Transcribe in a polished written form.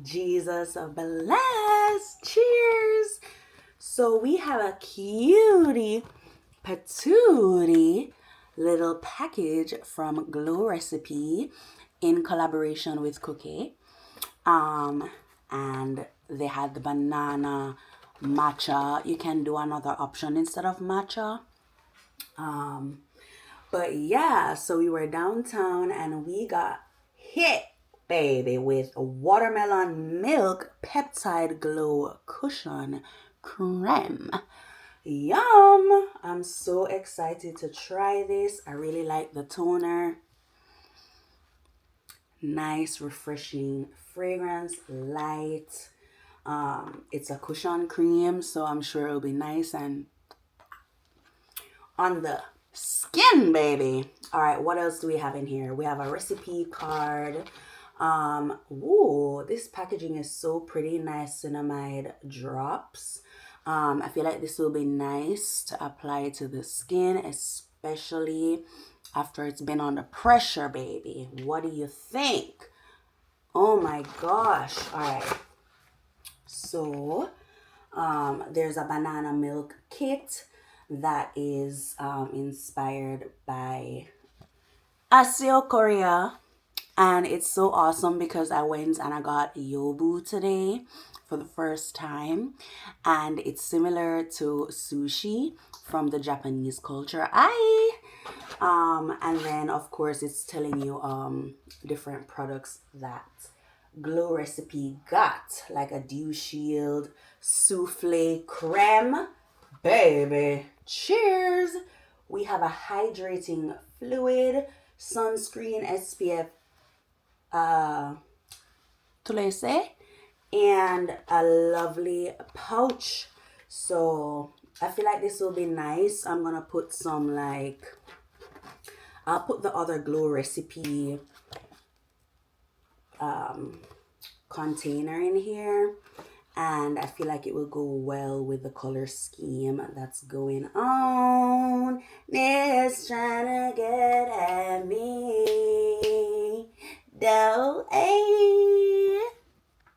Jesus bless. Cheers. So we have a cutie patootie little package from Glow Recipe in collaboration with Kokė. Um, and they had the banana matcha. You can do another option instead of matcha. Um, but yeah, so we were downtown and we got hit, baby, with watermelon milk peptide glow cushion creme. Yum! I'm so excited to try this. I really like the toner. Nice, refreshing fragrance, light. It's a cushion cream, so I'm sure it'll be nice and on the skin, baby. All right, what else do we have in here? We have a recipe card. Ooh, this packaging is so pretty. Nice cinnamide drops. I feel like this will be nice to apply to the skin, especially after it's been under pressure, baby. What do you think? Oh my gosh. All right. So, there's a banana milk kit that is inspired by Asio Korea. And it's so awesome because I went and I got yobu today for the first time. And it's similar to sushi from the Japanese culture. And then of course it's telling you different products that Glow Recipe got, like a dew shield, souffle creme. Baby, cheers. We have a hydrating fluid, sunscreen, SPF tulese, and a lovely pouch. So I feel like this will be nice. I'm gonna put some I'll put the other Glow Recipe container in here, and I feel like it will go well with the color scheme that's going on. This trying to get